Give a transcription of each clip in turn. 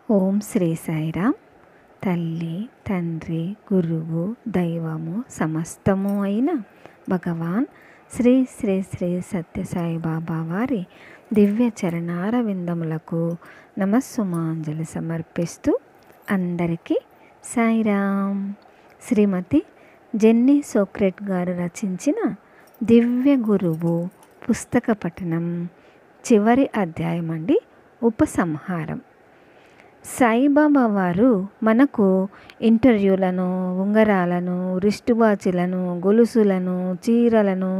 ఓం శ్రీ సాయిరామ్. తల్లి, తండ్రి, గురువు, దైవము సమస్తము అయిన భగవాన్ శ్రీ శ్రీ శ్రీ సత్యసాయి బాబా వారి దివ్య చరణార విందములకు నమస్సుమాంజలి సమర్పిస్తూ అందరికీ సాయిరామ్. శ్రీమతి జెన్నీ సోక్రెట్ గారు రచించిన దివ్య గురువు పుస్తక పఠనం చివరి అధ్యాయం అండి. ఉపసంహారం. సాయిబాబా వారు మనకు ఇంటర్వ్యూలను, ఉంగరాలను, రిస్ట్ వాచ్లను, గొలుసులను, చీరలను,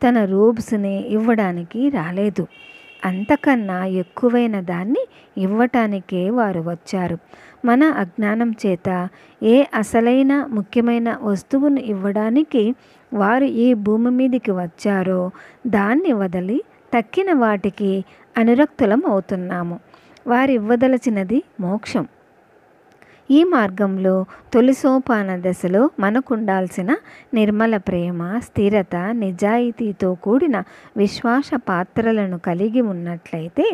తన రూబ్స్ని ఇవ్వడానికి రాలేదు. అంతకన్నా ఎక్కువైన దాన్ని ఇవ్వటానికే వారు వచ్చారు. మన అజ్ఞానం చేత ఏ అసలైన ముఖ్యమైన వస్తువును ఇవ్వడానికి వారు ఈ భూమి మీదకి వచ్చారో దాన్ని వదిలి తక్కిన వాటికి అనురక్తులం అవుతున్నాము. వారివ్వదలచినది మోక్షం. ఈ మార్గంలో తొలి సోపాన దశలో మనకుండాల్సిన నిర్మల ప్రేమ, స్థిరత, నిజాయితీతో కూడిన విశ్వాస పాత్రలను కలిగి ఉన్నట్లయితే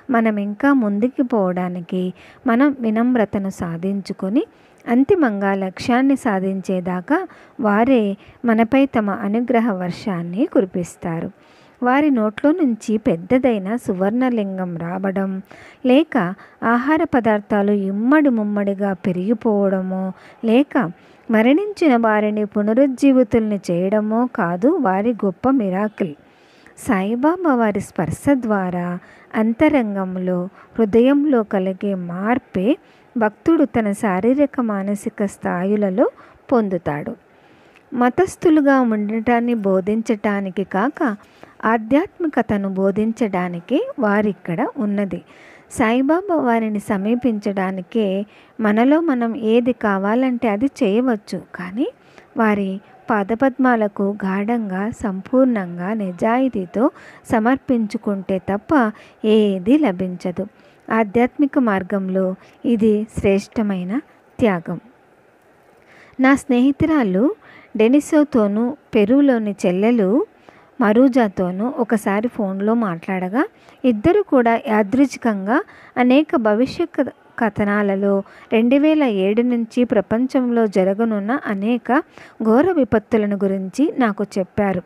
మనం ఇంకా ముందుకు పోవడానికి మనం వినమ్రతను సాధించుకొని అంతిమంగా లక్ష్యాన్ని సాధించేదాకా వారే మనపై తమ అనుగ్రహ వర్షాన్ని కురిపిస్తారు. వారి నోట్లో నుంచి పెద్దదైన సువర్ణలింగం రావడం, లేక ఆహార పదార్థాలు ఇమ్మడి ముమ్మడిగా పెరిగిపోవడమో, లేక మరణించిన వారిని పునరుజ్జీవితుల్ని చేయడమో కాదు వారి గొప్ప మిరాకిల్. సాయిబాబా వారి స్పర్శ ద్వారా అంతరంగంలో, హృదయంలో కలిగే మార్పే భక్తుడు తన శారీరక మానసిక స్థాయిలలో పొందుతాడు. మతస్థులుగా ఉండటాన్ని బోధించటానికి కాక ఆధ్యాత్మికతను బోధించడానికే వారిక్కడ ఉన్నది. సాయిబాబా వారిని సమీపించడానికే మనలో మనం ఏది కావాలంటే అది చేయవచ్చు. కానీ వారి పాదపద్మాలకు గాఢంగా, సంపూర్ణంగా, నిజాయితీతో సమర్పించుకుంటే తప్ప ఏది లభించదు. ఆధ్యాత్మిక మార్గంలో ఇది శ్రేష్టమైన త్యాగం. నా స్నేహితురాలు డెనిసోతోనూ, పెరూలోని చెల్లెలు మరూజాతోనూ ఒకసారి ఫోన్లో మాట్లాడగా ఇద్దరు కూడా యాదృచ్ఛికంగా అనేక భవిష్యత్ కథనాలలో 2007 నుంచి ప్రపంచంలో జరగనున్న అనేక ఘోర విపత్తులను గురించి నాకు చెప్పారు.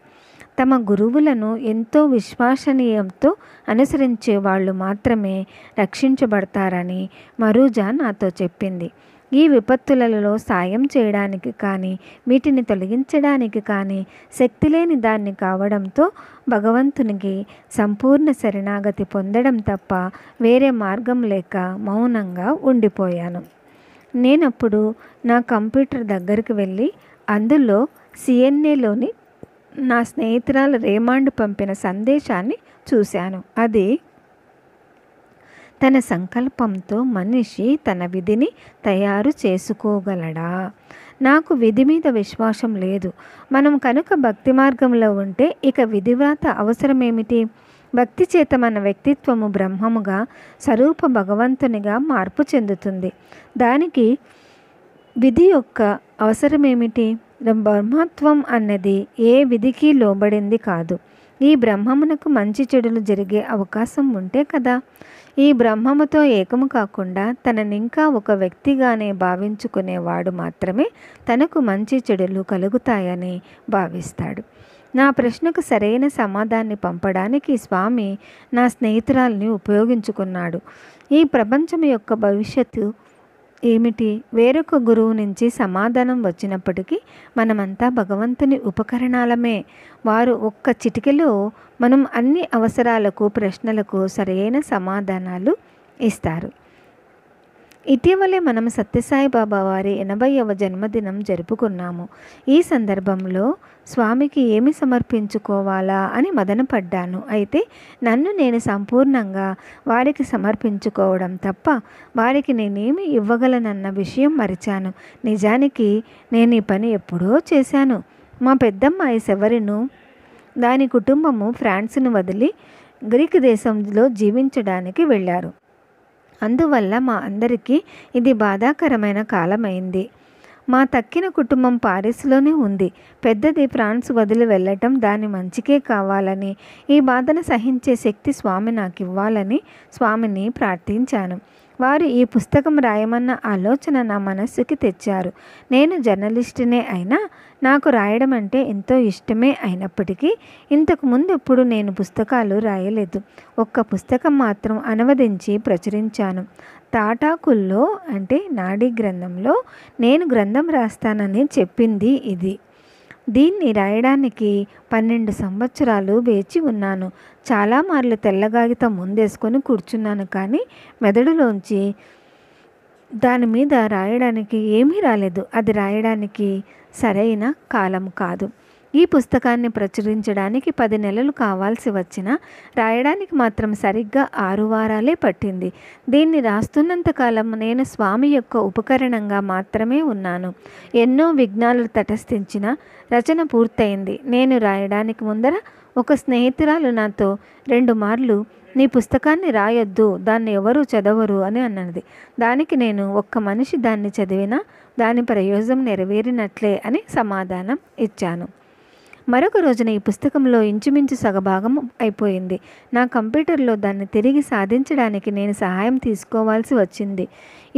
తమ గురువులను ఎంతో విశ్వసనీయంతో అనుసరించే వాళ్ళు మాత్రమే రక్షించబడతారని మరూజా నాతో చెప్పింది. ఈ విపత్తులలో సాయం చేయడానికి కానీ, వీటిని తొలగించడానికి కానీ శక్తి లేని దాన్ని కావడంతో భగవంతునికి సంపూర్ణ శరణాగతి పొందడం తప్ప వేరే మార్గం లేక మౌనంగా ఉండిపోయాను. నేనప్పుడు నా కంప్యూటర్ దగ్గరికి వెళ్ళి అందులో CNAలోని నా స్నేహితురాలు రేమాండ్ పంపిన సందేశాన్ని చూశాను. అది తన సంకల్పంతో మనిషి తన విధిని తయారు చేసుకోగలడా? నాకు విధి మీద విశ్వాసం లేదు. మనం కనుక భక్తి మార్గంలో ఉంటే ఇక విధివ్రాత అవసరమేమిటి? భక్తి చేత మన వ్యక్తిత్వము బ్రహ్మముగా, స్వరూప భగవంతునిగా మార్పు చెందుతుంది. దానికి విధి యొక్క అవసరమేమిటి? బ్రహ్మత్వం అన్నది ఏ విధికి లోబడింది కాదు. ఈ బ్రహ్మమునకు మంచి చెడులు జరిగే అవకాశం ఉంటే కదా. ఈ బ్రహ్మముతో ఏకము కాకుండా తననింకా ఒక వ్యక్తిగానే భావించుకునేవాడు మాత్రమే తనకు మంచి చెడులు కలుగుతాయని భావిస్తాడు. నా ప్రశ్నకు సరైన సమాధానాన్ని పంపడానికి స్వామి నా స్నేహితురాల్ని ఉపయోగించుకున్నాడు. ఈ ప్రపంచం యొక్క భవిష్యత్తు ఏమిటి? వేరొక గురువు నుంచి సమాధానం వచ్చినప్పటికీ మనమంతా భగవంతుని ఉపకరణాలమే. వారు ఒక్క చిటికెలో మనం అన్ని అవసరాలకు, ప్రశ్నలకు సరైన సమాధానాలు ఇస్తారు. ఇటీవలే మనం సత్యసాయి బాబా వారి 80వ జన్మదినం జరుపుకున్నాము. ఈ సందర్భంలో స్వామికి ఏమి సమర్పించుకోవాలా అని మదనపడ్డాను. అయితే నన్ను నేను సంపూర్ణంగా వారికి సమర్పించుకోవడం తప్ప వారికి నేనేమి ఇవ్వగలనన్న విషయం మరిచాను. నిజానికి నేను ఈ పని ఎప్పుడో చేశాను. మా పెద్దమ్మాయి సెవరిను, దాని కుటుంబము ఫ్రాన్స్ను వదిలి గ్రీక్ దేశంలో జీవించడానికి వెళ్ళారు. అందువల్ల మా అందరికీ ఇది బాధాకరమైన కాలమైంది. మా తక్కిన కుటుంబం పారిస్లోనే ఉంది. పెద్దది ఫ్రాన్స్ వదిలి వెళ్ళటం దాని మంచికే కావాలని, ఈ బాధను సహించే శక్తి స్వామి నాకు ఇవ్వాలని స్వామిని ప్రార్థించాను. వారు ఈ పుస్తకం రాయమన్న ఆలోచన నా మనస్సుకి తెచ్చారు. నేను జర్నలిస్టునే అయినా నాకు రాయడం అంటే ఎంతో ఇష్టమే అయినప్పటికీ ఇంతకు ముందు ఎప్పుడు నేను పుస్తకాలు రాయలేదు. ఒక్క పుస్తకం మాత్రం అనువదించి ప్రచురించాను. తాటాకుల్లో అంటే నాడీ గ్రంథంలో నేను గ్రంథం రాస్తానని చెప్పింది ఇది. దీన్ని రాయడానికి 12 సంవత్సరాలు వేచి ఉన్నాను. చాలా మార్లు తెల్లగాగితం ముందేసుకొని కూర్చున్నాను, కానీ మెదడులోంచి దాని మీద రాయడానికి ఏమీ రాలేదు. అది రాయడానికి సరైన కాలం కాదు. ఈ పుస్తకాన్ని ప్రచురించడానికి 10 నెలలు కావాల్సి వచ్చినా రాయడానికి మాత్రం సరిగ్గా 6 వారాలే పట్టింది. దీన్ని రాస్తున్నంతకాలం నేను స్వామి యొక్క ఉపకరణంగా మాత్రమే ఉన్నాను. ఎన్నో విఘ్నాలు తటస్థించిన రచన పూర్తయింది. నేను రాయడానికి ముందర ఒక స్నేహితురాలు నాతో 2 మార్లు నీ పుస్తకాన్ని రాయొద్దు, దాన్ని ఎవరు చదవరు అని అన్నది. దానికి నేను ఒక్క మనిషి దాన్ని చదివినా దాని ప్రయోజనం నెరవేరినట్లే అని సమాధానం ఇచ్చాను. మరొక రోజున ఈ పుస్తకంలో ఇంచుమించు సగభాగం అయిపోయింది. నా కంప్యూటర్లో దాన్ని తిరిగి సాధించడానికి నేను సహాయం తీసుకోవాల్సి వచ్చింది.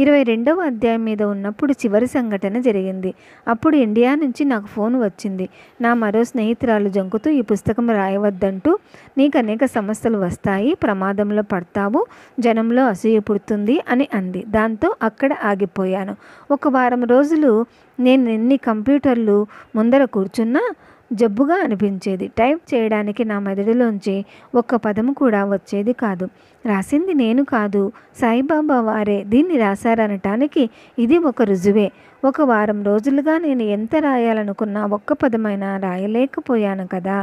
22వ అధ్యాయం మీద ఉన్నప్పుడు చివరి సంఘటన జరిగింది. అప్పుడు ఇండియా నుంచి నాకు ఫోన్ వచ్చింది. నా మరో స్నేహితురాలు జంకుతూ ఈ పుస్తకం రాయవద్దంటూ, నీకు అనేక సమస్యలు వస్తాయి, ప్రమాదంలో పడతావు, జనంలో అసూయ పుడుతుంది అని అంది. దాంతో అక్కడ ఆగిపోయాను. ఒక వారం రోజులు నేను ఎన్ని కంప్యూటర్లు ముందర కూర్చున్నా జబ్బుగా అనిపించేది. టైప్ చేయడానికి నా మెదడులోంచి ఒక్క పదము కూడా వచ్చేది కాదు. రాసింది నేను కాదు, సాయిబాబా వారే దీన్ని రాశారనటానికి ఇది ఒక రుజువే. ఒక వారం రోజులుగా నేను ఎంత రాయాలనుకున్నా ఒక్క పదమైనా రాయలేకపోయాను కదా.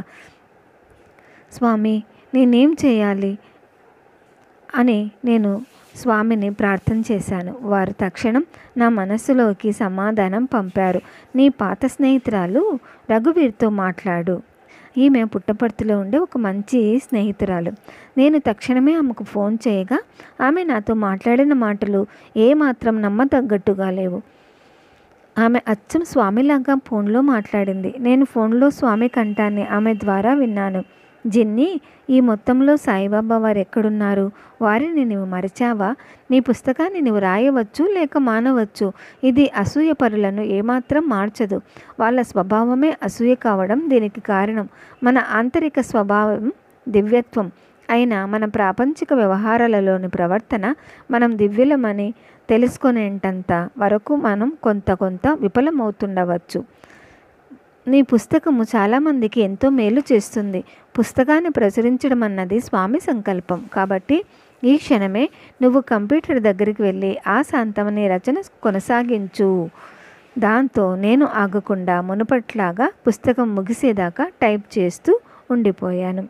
స్వామి, నేనేం చేయాలి అని నేను స్వామిని ప్రార్థన చేశాను. వారు తక్షణం నా మనస్సులోకి సమాధానం పంపారు. నీ పాత స్నేహితురాలు రఘువీర్తో మాట్లాడు. ఈమె పుట్టపర్తిలో ఉండే ఒక మంచి స్నేహితురాలు. నేను తక్షణమే ఆమెకు ఫోన్ చేయగా ఆమె నాతో మాట్లాడిన మాటలు ఏమాత్రం నమ్మతగ్గట్టుగా లేవు. ఆమె అచ్చం స్వామిలాగా ఫోన్లో మాట్లాడింది. నేను ఫోన్లో స్వామి కంఠాన్ని ఆమె ద్వారా విన్నాను. జిన్ని, ఈ మొత్తంలో సాయిబాబా వారు ఎక్కడున్నారు? వారిని నీవు మరిచావా? నీ పుస్తకాన్ని నీవు రాయవచ్చు, లేక మానవచ్చు. ఇది అసూయ పరులను ఏమాత్రం మార్చదు. వాళ్ళ స్వభావమే అసూయ కావడం దీనికి కారణం. మన ఆంతరిక స్వభావం దివ్యత్వం అయినా మన ప్రాపంచిక వ్యవహారాలలోని ప్రవర్తన మనం దివ్యులమని తెలుసుకునేంతంత వరకు మనం కొంత విఫలమవుతుండవచ్చు. నీ పుస్తకము చాలామందికి ఎంతో మేలు చేస్తుంది. పుస్తకాన్ని ప్రచురించడం అన్నది స్వామి సంకల్పం. కాబట్టి ఈ క్షణమే నువ్వు కంప్యూటర్ దగ్గరికి వెళ్ళి ఆ శాంతమనే రచన కొనసాగించు. దాంతో నేను ఆగకుండా మునుపట్లాగా పుస్తకం ముగిసేదాకా టైప్ చేస్తూ ఉండిపోయాను.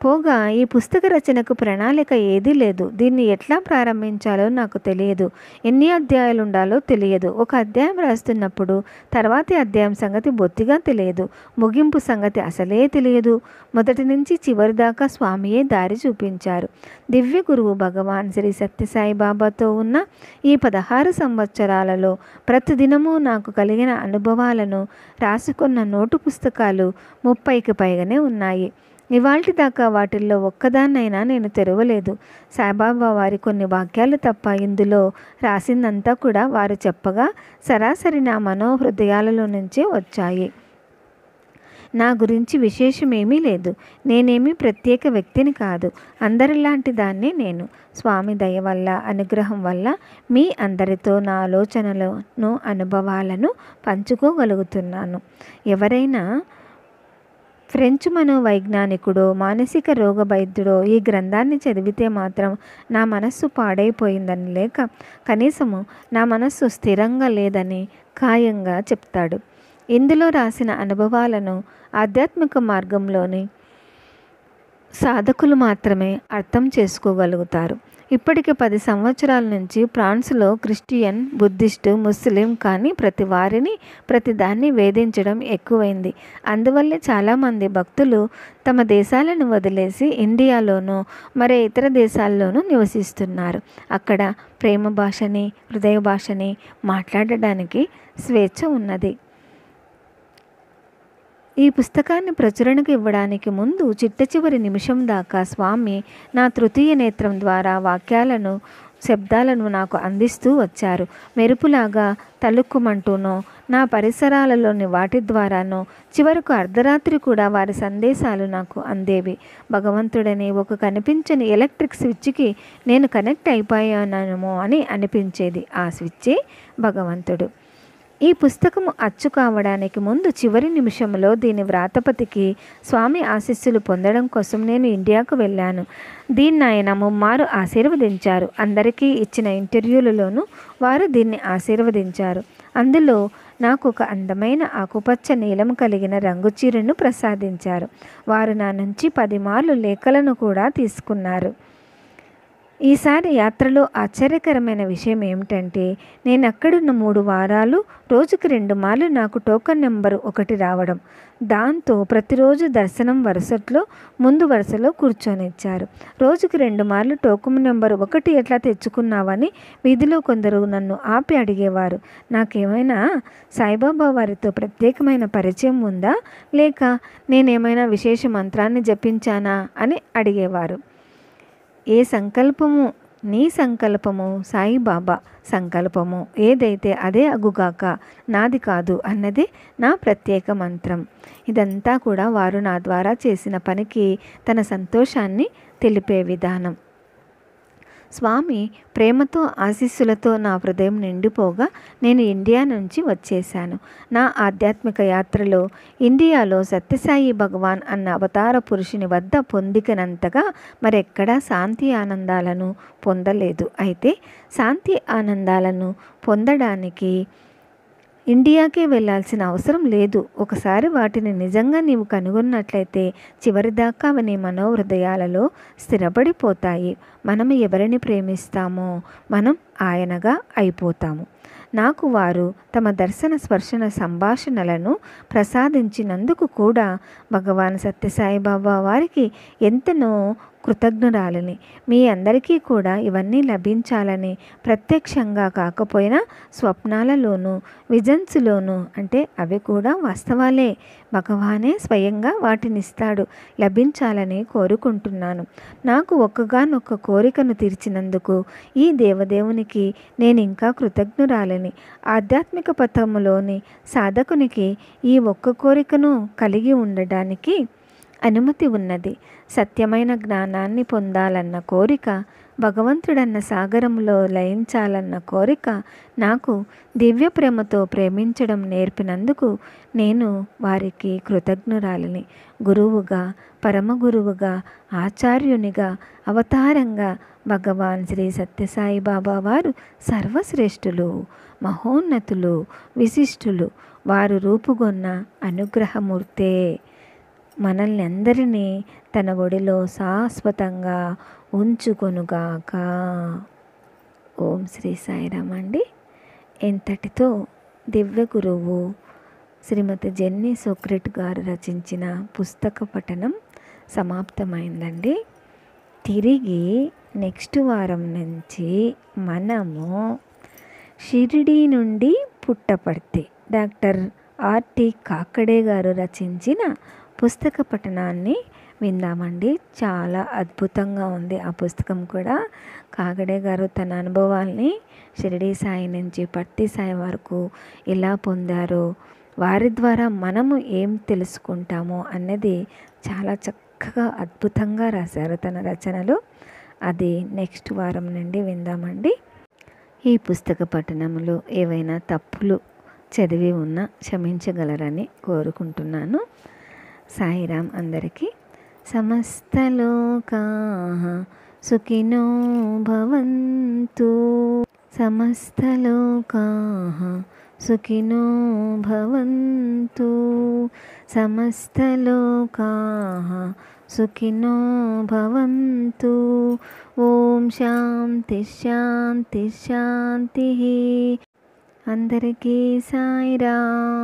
పోగా ఈ పుస్తక రచనకు ప్రణాళిక ఏదీ లేదు. దీన్ని ఎట్లా ప్రారంభించాలో నాకు తెలియదు. ఎన్ని అధ్యాయాలు ఉండాలో తెలియదు. ఒక అధ్యాయం రాస్తున్నప్పుడు తర్వాతి అధ్యాయం సంగతి బొత్తిగా తెలియదు. ముగింపు సంగతి అసలే తెలియదు. మొదటి నుంచి చివరి దాకా స్వామియే దారి చూపించారు. దివ్య గురువు భగవాన్ శ్రీ సత్యసాయి బాబాతో ఉన్న ఈ 16 సంవత్సరాలలో ప్రతిదినము నాకు కలిగిన అనుభవాలను రాసుకున్న నోటు పుస్తకాలు 30కి పైగానే ఉన్నాయి. ఇవాల్టి దాకా వాటిల్లో ఒక్కదాన్నైనా నేను తెరవలేదు. సాయిబాబా వారి కొన్ని వాక్యాలు తప్ప ఇందులో రాసిందంతా కూడా వారు చెప్పగా సరాసరి నా మనోహృదయాలలో నుంచే వచ్చాయి. నా గురించి విశేషమేమీ లేదు. నేనేమీ ప్రత్యేక వ్యక్తిని కాదు. అందరిలాంటి దాన్నే నేను. స్వామి దయ వల్ల, అనుగ్రహం వల్ల మీ అందరితో నా ఆలోచనలను, అనుభవాలను పంచుకోగలుగుతున్నాను. ఎవరైనా ఫ్రెంచ్ మనోవైజ్ఞానికుడో, మానసిక రోగ వైద్యుడో ఈ గ్రంథాన్ని చదివితే మాత్రం నా మనస్సు పాడైపోయిందని, లేక కనీసము నా మనస్సు స్థిరంగా లేదని ఖాయంగా చెప్తాడు. ఇందులో రాసిన అనుభవాలను ఆధ్యాత్మిక మార్గంలోని సాధకులు మాత్రమే అర్థం చేసుకోగలుగుతారు. ఇప్పటికి 10 సంవత్సరాల నుంచి ఫ్రాన్స్లో క్రిస్టియన్, బుద్ధిస్టు, ముస్లిం కానీ ప్రతి వారిని ప్రతిదాన్ని వేధించడం ఎక్కువైంది. అందువల్లే చాలామంది భక్తులు తమ దేశాలను వదిలేసి ఇండియాలోనూ మరే ఇతర దేశాల్లోనూ నివసిస్తున్నారు. అక్కడ ప్రేమ భాషని, హృదయ భాషని మాట్లాడడానికి స్వేచ్ఛ ఉన్నది. ఈ పుస్తకాన్ని ప్రచురణకు ఇవ్వడానికి ముందు చిట్ట చివరి నిమిషం దాకా స్వామి నా తృతీయ నేత్రం ద్వారా వాక్యాలను శబ్దాలను నాకు అందిస్తూ వచ్చారు. మెరుపులాగా తళుక్కుమంటూనో నా పరిసరాలలోని వాటి ద్వారానో చివరకు అర్ధరాత్రి కూడా వారి సందేశాలు నాకు అందేవి. భగవంతుడని ఒక కనిపించని ఎలక్ట్రిక్ స్విచ్కి నేను కనెక్ట్ అయిపోయానేమో అని అనిపించేది. ఆ స్విచ్చే భగవంతుడు. ఈ పుస్తకము అచ్చు కావడానికి ముందు చివరి నిమిషంలో దీని వ్రాతపతికి స్వామి ఆశీస్సులు పొందడం కోసం నేను ఇండియాకు వెళ్ళాను. దీన్ని ఆయన ముమ్మారు ఆశీర్వదించారు. అందరికీ ఇచ్చిన ఇంటర్వ్యూలలోనూ వారు దీన్ని ఆశీర్వదించారు. అందులో నాకు ఒక అందమైన ఆకుపచ్చ నీలం కలిగిన రంగు చీరను ప్రసాదించారు. వారు నా నుంచి 10 మార్లు లేఖలను కూడా తీసుకున్నారు. ఈసారి యాత్రలో ఆశ్చర్యకరమైన విషయం ఏమిటంటే, నేను అక్కడున్న 3 వారాలు రోజుకి 2 మార్లు నాకు టోకన్ నెంబరు 1 రావడం. దాంతో ప్రతిరోజు దర్శనం వరుసట్లో ముందు వరుసలో కూర్చొనిచ్చారు. రోజుకి 2 మార్లు టోకన్ నెంబరు 1 ఎట్లా తెచ్చుకున్నావని వీధిలో కొందరు నన్ను ఆపి అడిగేవారు. నాకేమైనా సాయిబాబా వారితో ప్రత్యేకమైన పరిచయం ఉందా, లేక నేనేమైనా విశేష మంత్రాన్ని జపించానా అని అడిగేవారు. ఏ సంకల్పము నీ సంకల్పము సాయిబాబా సంకల్పము ఏదైతే అదే అగుగాక, నాది కాదు అన్నదే నా ప్రత్యేక మంత్రం. ఇదంతా కూడా వారు నా ద్వారా చేసిన పనికి తన సంతోషాన్ని తెలిపే విధానం. స్వామి ప్రేమతో ఆశీస్సులతో నా హృదయం నిండిపోగా నేను ఇండియా నుంచి వచ్చేశాను. నా ఆధ్యాత్మిక యాత్రలో ఇండియాలో సత్యసాయి భగవాన్ అన్న అవతార పురుషుని వద్ద పొందికనంతగా మరెక్కడా శాంతి ఆనందాలను పొందలేదు. అయితే శాంతి ఆనందాలను పొందడానికి ఇండియాకే వెళ్ళాల్సిన అవసరం లేదు. ఒకసారి వాటిని నిజంగా నీవు కనుగొన్నట్లయితే చివరిదాకా అవి నీ మనోహృదయాలలో స్థిరపడిపోతాయి. మనం ఎవరిని ప్రేమిస్తామో మనం ఆయనగా అయిపోతాము. నాకు వారు తమ దర్శన స్పర్శన సంభాషణలను ప్రసాదించినందుకు కూడా భగవాన్ సత్యసాయి బాబా వారికి ఎంతనో కృతజ్ఞురాలని. మీ అందరికీ కూడా ఇవన్నీ లభించాలని ప్రత్యక్షంగా కాకపోయినా స్వప్నాలలోనూ విజన్స్లోనూ, అంటే అవి కూడా వాస్తవాలే, భగవానే స్వయంగా వాటినిస్తాడు, లభించాలని కోరుకుంటున్నాను. నాకు ఒక్కగానొక్క కోరికను తీర్చినందుకు ఈ దేవదేవునికి నేను ఇంకా కృతజ్ఞురాలని. ఆధ్యాత్మిక పథములోని సాధకునికి ఈ ఒక్క కోరికను కలిగి ఉండడానికి అనుమతి ఉన్నది. సత్యమైన జ్ఞానాన్ని పొందాలన్న కోరిక, భగవంతుడన్న సాగరంలో లయించాలన్న కోరిక, నాకు దివ్య ప్రేమతో ప్రేమించడం నేర్పినందుకు నేను వారికి కృతజ్ఞురాలిని. గురువుగా, పరమగురువుగా, ఆచార్యునిగా, అవతారంగా భగవాన్ శ్రీ సత్యసాయి బాబా వారు సర్వశ్రేష్ఠులు, మహోన్నతులు, విశిష్టులు. వారు రూపుగొన్న అనుగ్రహమూర్తే మనల్ని అందరినీ తన ఒడిలో శాశ్వతంగా ఉంచుకొనుగాక. ఓం శ్రీ సాయిరామ్ అండి. ఇంతటితో దివ్య గురువు శ్రీమతి జెన్నీ సోక్రెట్ గారు రచించిన పుస్తక పఠనం సమాప్తమైందండి. తిరిగి నెక్స్ట్ వారం నుంచి మనము షిరిడీ నుండి పుట్టపర్తి డాక్టర్ ఆర్టి కాకడే గారు రచించిన పుస్తక పఠనాన్ని విందామండి. చాలా అద్భుతంగా ఉంది ఆ పుస్తకం కూడా. కాకడే గారు తన అనుభవాల్ని షిరిడీ సాయి నుంచి పర్తి సాయి వరకు ఎలా పొందారో, వారి ద్వారా మనము ఏం తెలుసుకుంటామో అన్నది చాలా చక్కగా అద్భుతంగా రాశారు తన రచనలు. అది నెక్స్ట్ వారం నుండి విందామండి. ఈ పుస్తక పఠనంలో ఏవైనా తప్పులు చదివి ఉన్నా క్షమించగలరని కోరుకుంటున్నాను. సాయిరామ్ అందరికీ. సమస్తలోకాః సుఖినో భవంతు, సమస్తలోకాః సుఖినో భవంతు, సమస్తలోకాః సుఖినో భవంతు. ఓం శాంతి శాంతి శాంతి. అందరికీ సాయిరామ్.